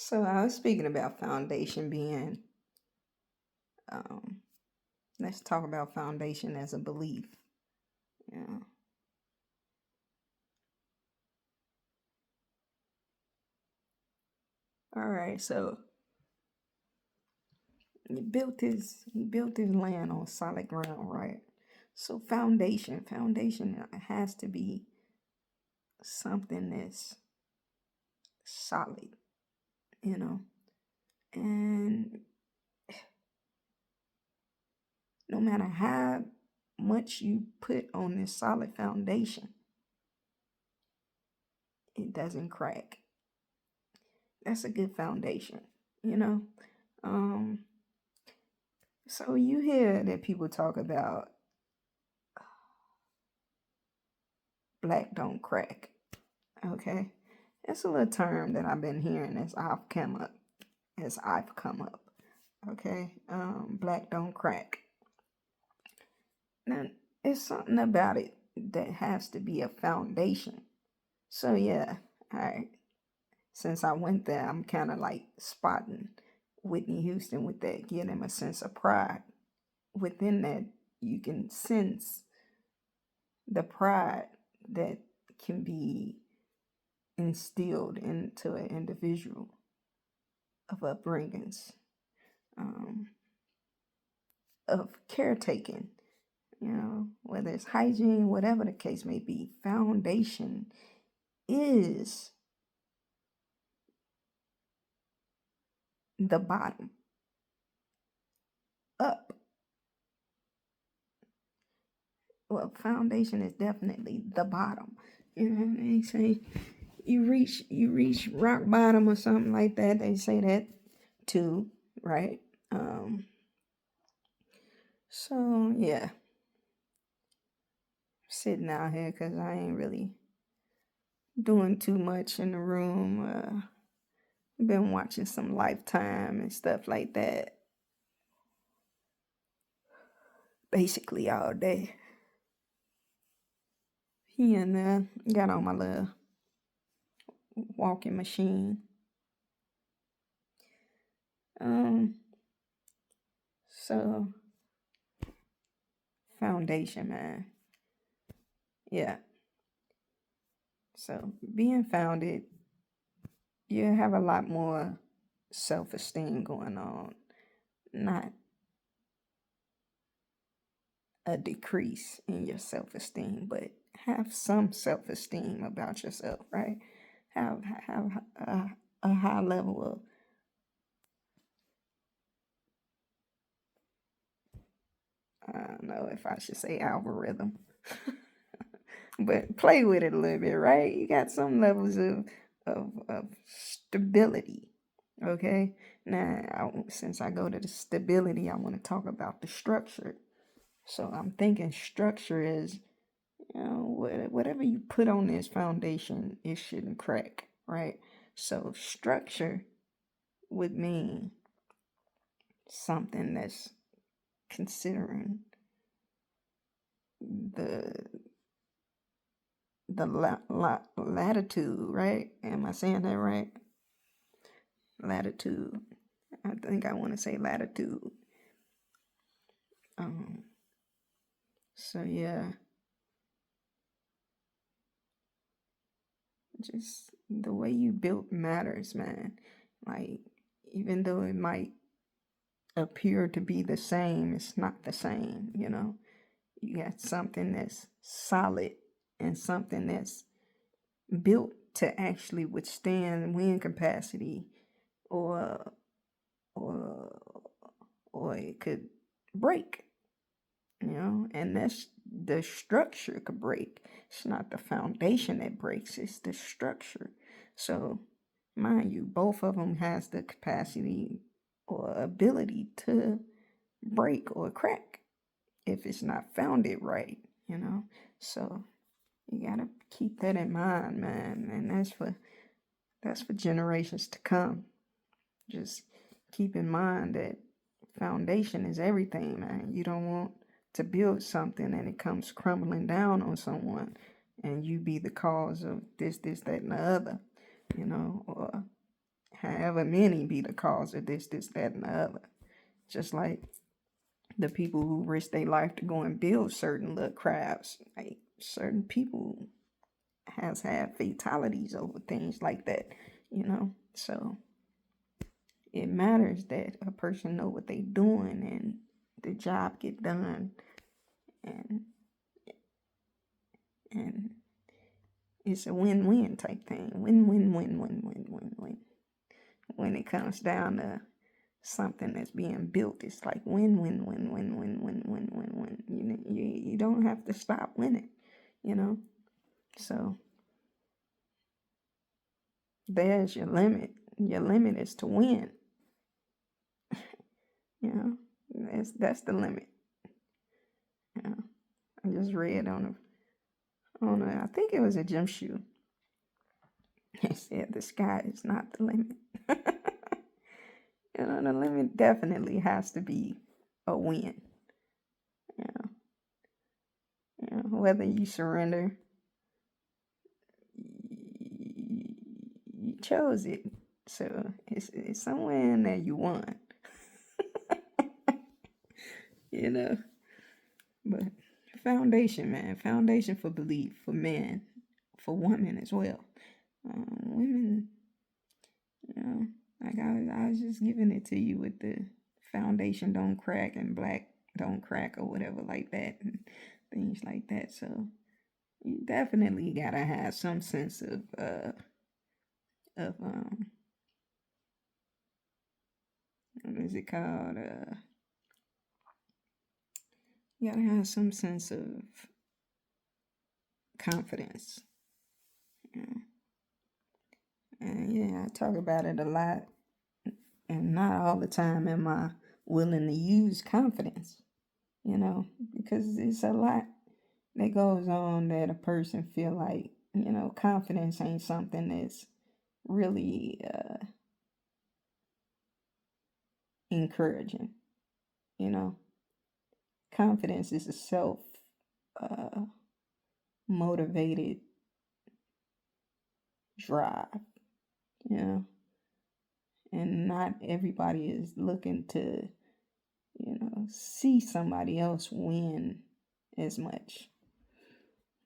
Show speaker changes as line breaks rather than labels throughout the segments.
So I was speaking about foundation being, um, let's talk about foundation as a belief. Yeah. All right. So he built his land on solid ground, right? So foundation has to be something that's solid, you know. And no matter how much you put on this solid foundation, it doesn't crack. That's a good foundation, you know. Um, So you hear that people talk about black don't crack, okay? It's a little term that I've been hearing as I've come up, okay? Black don't crack. Now, it's something about it that has to be a foundation. So yeah, all right. Since I went there, I'm kind of like spotting Whitney Houston with that, giving him a sense of pride. Within that, you can sense the pride that can be instilled into an individual of upbringings, um, of caretaking, whether it's hygiene, whatever the case may be. Foundation is the bottom up. Well, foundation is definitely the bottom. You know what they say? You reach rock bottom or something like that. They say that too, right? Um, so yeah, sitting out here because I ain't really doing too much in the room. Been watching some Lifetime and stuff like that basically all day. He and got on my little walking machine. Um, so foundation, man. Yeah. So being founded, you have a lot more self-esteem going on, not a decrease in your self-esteem, but have some self-esteem about yourself, right? Have a high level of, I don't know if I should say algorithm, but play with it a little bit, right? You got some levels of stability. Okay. Now, since I go to the stability, I want to talk about the structure. So I'm thinking structure is, whatever you put on this foundation, it shouldn't crack, right? So structure would mean something that's considering the latitude, right? Am I saying that right? Latitude. I think I want to say latitude. Um. So yeah, just the way you built matters, man. Like, even though it might appear to be the same, it's not the same. You got something that's solid and something that's built to actually withstand wind capacity, or or or it could break, and that's the structure could break. It's not the foundation that breaks, it's the structure. So mind you, both of them has the capacity or ability to break or crack if it's not founded right. So you gotta keep that in mind, man, and that's for generations to come. Just keep in mind that foundation is everything, man. You don't want to build something and it comes crumbling down on someone and you be the cause of this, that, and the other, or however many be the cause of this, that, and the other. Just like the people who risk their life to go and build certain little crafts, like certain people has had fatalities over things like that, So it matters that a person know what they doing and the job get done, and and it's a win-win type thing. Win-win-win-win-win-win-win. When it comes down to something that's being built, it's like win-win-win-win-win-win-win-win. You don't have to stop winning, you know. So there's your limit. Your limit is to win. That's the limit. I just read on I think it was a gym shoe. It said the sky is not the limit. The limit definitely has to be a win. Whether you surrender, you chose it. So it's somewhere in there you won. But foundation, man. Foundation for belief, for men, for women as well. Women, like I was just giving it to you with the foundation don't crack and black don't crack or whatever like that and things like that. So you definitely gotta have some sense of what is it called? You gotta have some sense of confidence. And I talk about it a lot, and not all the time am I willing to use confidence, because it's a lot that goes on that a person feel like, confidence ain't something that's really encouraging. Confidence is a self motivated drive, and not everybody is looking to, see somebody else win as much.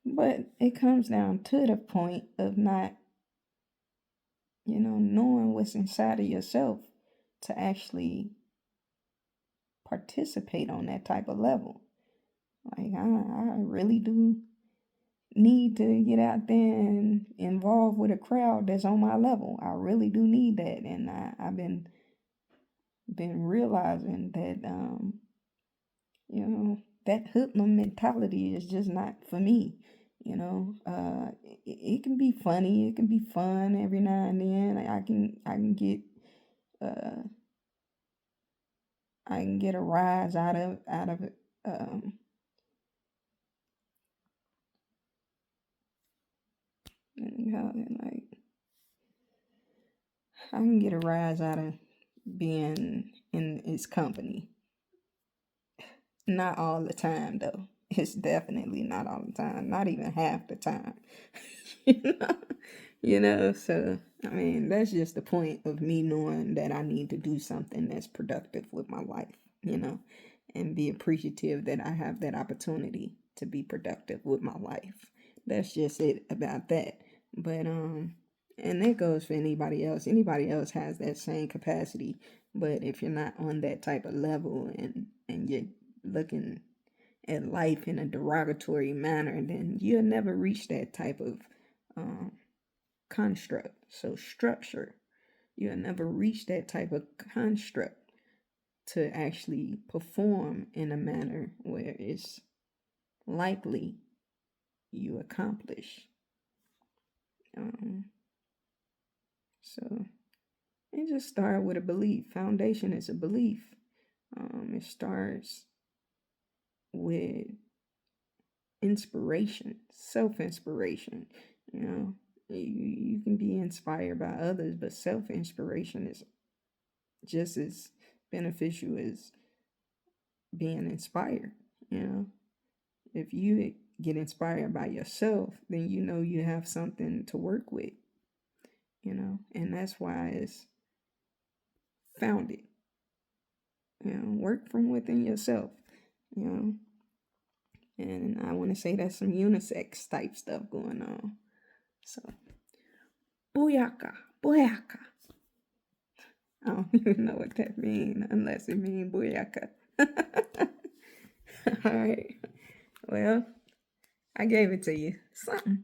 But it comes down to the point of not, knowing what's inside of yourself to actually participate on that type of level. Like, I really do need to get out there and involve with a crowd that's on my level. I really do need that. And I've been realizing that, that hoodlum mentality is just not for me. It can be funny. It can be fun every now and then. I can get a rise out of it. Like I can get a rise out of being in its company. Not all the time, though. It's definitely not all the time. Not even half the time. So, I mean, that's just the point of me knowing that I need to do something that's productive with my life, and be appreciative that I have that opportunity to be productive with my life. That's just it about that. But, and that goes for anybody else. Anybody else has that same capacity. But if you're not on that type of level and you're looking at life in a derogatory manner, then you'll never reach that type of construct. So structure, you'll never reach that type of construct to actually perform in a manner where it's likely you accomplish. So it just started with a belief. Foundation is a belief. It starts with inspiration, self-inspiration. You can be inspired by others, but self-inspiration is just as beneficial as being inspired. If you get inspired by yourself, then you have something to work with. And that's why it's found it. Work from within yourself. You know, and I want to say that's some unisex type stuff going on. So, booyaka, booyaka. I don't even know what that means unless it means booyaka. All right. Well, I gave it to you. Something.